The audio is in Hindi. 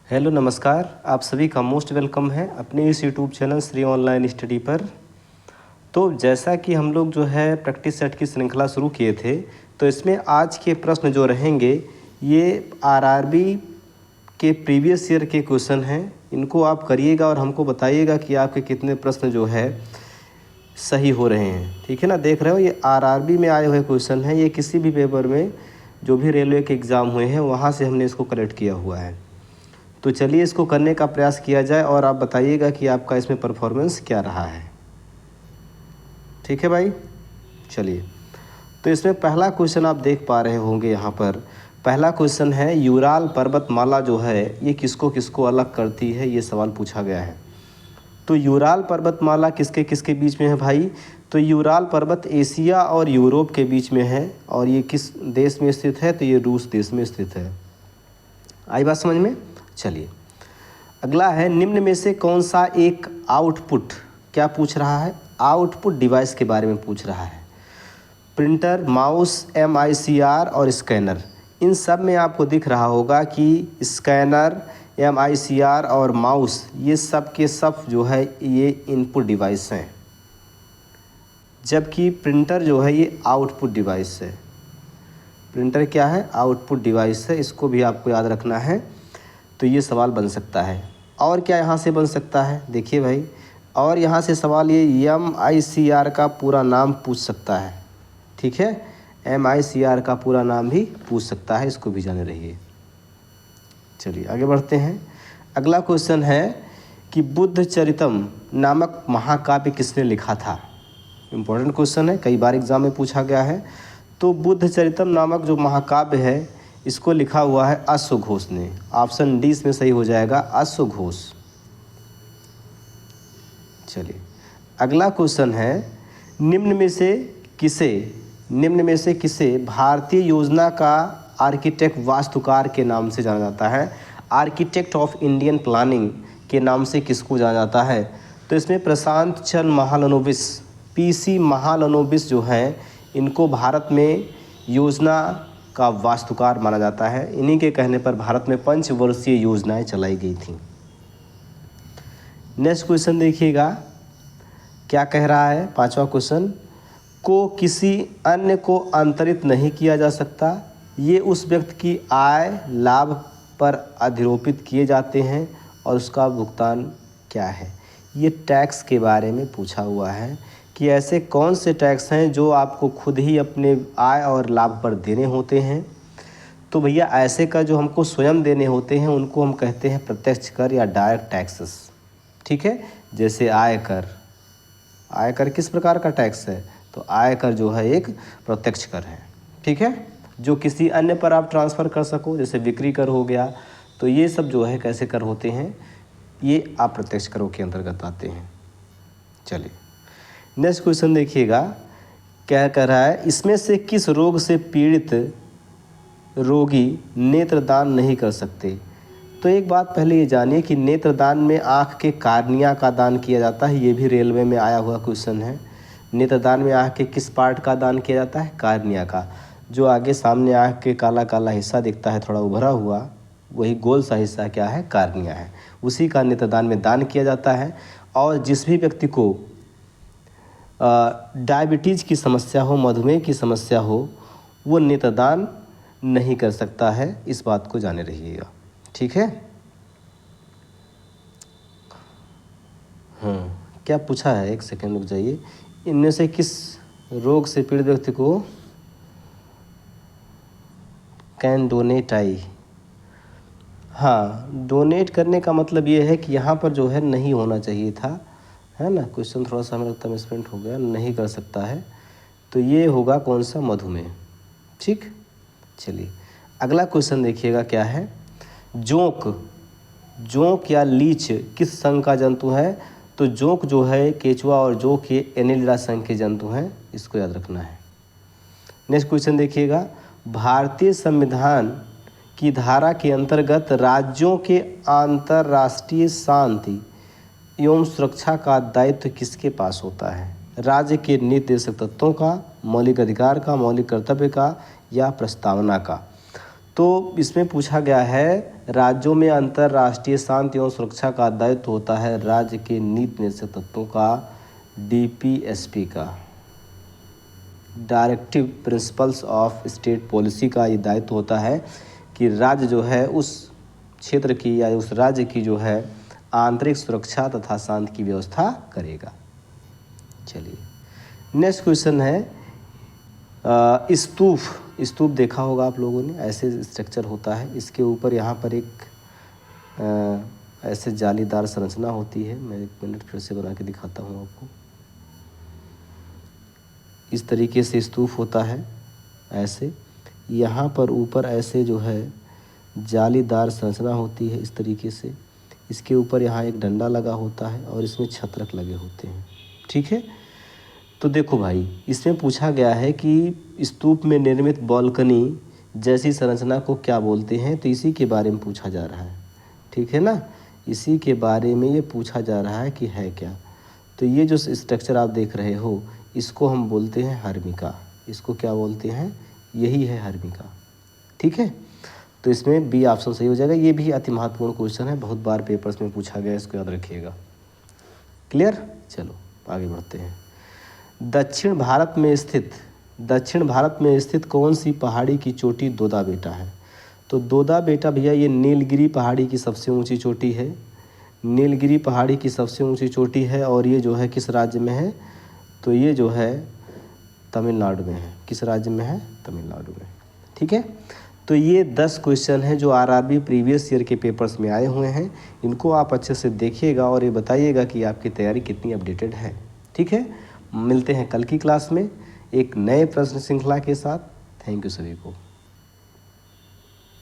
हेलो नमस्कार, आप सभी का मोस्ट वेलकम है अपने इस YouTube channel Shri online study पर। तो जैसा कि हम लोग जो है प्रैक्टिस सेट की श्रृंखला शुरू किए थे, तो इसमें आज के प्रश्न जो रहेंगे ये आरआरबी के प्रीवियस ईयर के क्वेश्चन हैं। इनको आप करिएगा और हमको बताइएगा कि आपके कितने प्रश्न जो है सही हो रहे हैं। ठीक है ना, देख रहे हो ये आरआरबी में आए हुए क्वेश्चन हैं। ये किसी भी पेपर में जो भी रेलवे के एग्ज़ाम हुए हैं वहाँ से हमने इसको कलेक्ट किया हुआ है। तो चलिए इसको करने का प्रयास किया जाए और आप बताइएगा कि आपका इसमें परफॉर्मेंस क्या रहा है। ठीक है भाई, चलिए। तो इसमें पहला क्वेश्चन आप देख पा रहे होंगे यहाँ पर। पहला क्वेश्चन है यूराल पर्वतमाला जो है ये किसको किसको अलग करती है, ये सवाल पूछा गया है। तो यूराल पर्वतमाला किसके किसके बीच में है भाई? तो यूराल पर्वत एशिया और यूरोप के बीच में है। और ये किस देश में स्थित है? तो ये रूस देश में स्थित है। आई बात समझ में? चलिए अगला है, निम्न में से कौन सा एक आउटपुट, क्या पूछ रहा है? आउटपुट डिवाइस के बारे में पूछ रहा है। प्रिंटर, माउस, MICR और स्कैनर, इन सब में आपको दिख रहा होगा कि स्कैनर, MICR और माउस ये सब के सब जो है ये इनपुट डिवाइस हैं, जबकि प्रिंटर जो है ये आउटपुट डिवाइस है। प्रिंटर क्या है? आउटपुट डिवाइस है। इसको भी आपको याद रखना है। तो ये सवाल बन सकता है। और क्या यहाँ से बन सकता है? देखिए भाई, और यहाँ से सवाल ये MICR का पूरा नाम पूछ सकता है। ठीक है, MICR का पूरा नाम भी पूछ सकता है, इसको भी जाने रहिए। चलिए आगे बढ़ते हैं। अगला क्वेश्चन है कि बुद्ध चरितम नामक महाकाव्य किसने लिखा था? इम्पोर्टेंट क्वेश्चन है, कई बार एग्जाम में पूछा गया है। तो बुद्ध चरितम नामक जो महाकाव्य है इसको लिखा हुआ है अश्वघोष ने। ऑप्शन डी इसमें सही हो जाएगा, अश्वघोष। चलिए अगला क्वेश्चन है, निम्न में से किसे भारतीय योजना का आर्किटेक्ट वास्तुकार के नाम से जाना जाता है? आर्किटेक्ट ऑफ इंडियन प्लानिंग के नाम से किसको जाना जाता है? तो इसमें प्रशांत चंद्र महालनोबिस, PC महालनोबिस जो हैं, इनको भारत में योजना का वास्तुकार माना जाता है। इन्हीं के कहने पर भारत में 5 वर्षीय योजनाएं चलाई गई थी। नेक्स्ट क्वेश्चन देखिएगा क्या कह रहा है। पांचवा क्वेश्चन, को किसी अन्य को अंतरित नहीं किया जा सकता। ये उस व्यक्ति की आय लाभ पर अधिरोपित किए जाते हैं और उसका भुगतान क्या है? ये टैक्स के बारे में पूछा हुआ है कि ऐसे कौन से टैक्स हैं जो आपको खुद ही अपने आय और लाभ पर देने होते हैं। तो भैया ऐसे कर जो हमको स्वयं देने होते हैं उनको हम कहते हैं प्रत्यक्ष कर या डायरेक्ट टैक्सेस। ठीक है, जैसे आयकर। आयकर किस प्रकार का टैक्स है? तो आयकर जो है एक प्रत्यक्ष कर है। ठीक है, जो किसी अन्य पर आप ट्रांसफ़र कर सको, जैसे बिक्री कर हो गया। तो ये सब जो है कैसे कर होते हैं? ये अप्रत्यक्ष करों के अंतर्गत आते हैं। चलिए नेक्स्ट क्वेश्चन देखिएगा क्या कह रहा है, इसमें से किस रोग से पीड़ित रोगी नेत्रदान नहीं कर सकते? तो एक बात पहले ये जानिए कि नेत्रदान में आँख के कार्निया का दान किया जाता है। ये भी रेलवे में आया हुआ क्वेश्चन है। नेत्रदान में आँख के किस पार्ट का दान किया जाता है? कार्निया का। जो आगे सामने आँख के काला काला हिस्सा दिखता है थोड़ा उभरा हुआ, वही गोल सा हिस्सा क्या है? कार्निया है। उसी का नेत्रदान में दान किया जाता है। और जिस भी व्यक्ति को डायबिटीज़ की समस्या हो, मधुमेह की समस्या हो, वो नेत्रदान नहीं कर सकता है। इस बात को जाने रहिएगा। ठीक है। क्या पूछा है? एक सेकेंड रुक जाइए। इनमें से किस रोग से पीड़ित व्यक्ति को कैन डोनेट आई? हाँ, डोनेट करने का मतलब ये है कि यहाँ पर जो है नहीं होना चाहिए था, है ना। क्वेश्चन थोड़ा सा हमें लगता है मिसप्रिंट हो गया, नहीं कर सकता है। तो ये होगा कौन सा? मधुमेह। ठीक, चलिए अगला क्वेश्चन देखिएगा क्या है। जोंक या लीच किस संघ का जंतु है? तो जोंक जो है केचुआ और जोंक ये एनेलिडा संघ के जंतु हैं, इसको याद रखना है। नेक्स्ट क्वेश्चन देखिएगा, भारतीय संविधान की धारा के अंतर्गत राज्यों के अंतर्राष्ट्रीय शांति एवं सुरक्षा का दायित्व किसके पास होता है? राज्य के निर्देशक तत्वों का, मौलिक अधिकार का, मौलिक कर्तव्य का या प्रस्तावना का? तो इसमें पूछा गया है राज्यों में अंतर्राष्ट्रीय शांति एवं सुरक्षा का दायित्व होता है राज्य के नीति निर्देशक तत्वों का, डीपीएसपी का, directive principles of state policy का ये दायित्व होता है कि राज्य जो है उस क्षेत्र की या उस राज्य की जो है आंतरिक सुरक्षा तथा शांति की व्यवस्था करेगा। चलिए नेक्स्ट क्वेश्चन है स्तूप देखा होगा आप लोगों ने, ऐसे स्ट्रक्चर होता है, इसके ऊपर यहाँ पर एक ऐसे जालीदार संरचना होती है। मैं 1 मिनट फिर से बना के दिखाता हूँ आपको। इस तरीके से स्तूप होता है, ऐसे यहाँ पर ऊपर ऐसे जो है जालीदार संरचना होती है इस तरीके से। इसके ऊपर यहाँ एक डंडा लगा होता है और इसमें छत्रक लगे होते हैं। ठीक है, तो देखो भाई, इसमें पूछा गया है कि स्तूप में निर्मित बालकनी जैसी संरचना को क्या बोलते हैं, तो इसी के बारे में पूछा जा रहा है। ठीक है ना, इसी के बारे में ये पूछा जा रहा है कि है क्या। तो ये जो स्ट्रक्चर आप देख रहे हो इसको हम बोलते हैं हर्मिका। इसको क्या बोलते हैं, यही है हर्मिका। ठीक है, तो इसमें बी ऑप्शन सही हो जाएगा। ये भी अति महत्वपूर्ण क्वेश्चन है, बहुत बार पेपर्स में पूछा गया, इसको याद रखिएगा। क्लियर, चलो आगे बढ़ते हैं। दक्षिण भारत में स्थित कौन सी पहाड़ी की चोटी दोदा बेटा है? तो दोदा बेटा भैया ये नीलगिरी पहाड़ी की सबसे ऊंची चोटी है। नीलगिरी पहाड़ी की सबसे ऊंची चोटी है और ये जो है किस राज्य में है, तो ये जो है तमिलनाडु में है। किस राज्य में है, तमिलनाडु में। ठीक है, तो ये 10 क्वेश्चन हैं जो आरआरबी प्रीवियस ईयर के पेपर्स में आए हुए हैं। इनको आप अच्छे से देखिएगा और ये बताइएगा कि आपकी तैयारी कितनी अपडेटेड है। ठीक है, मिलते हैं कल की क्लास में एक नए प्रश्न श्रृंखला के साथ। थैंक यू सभी को।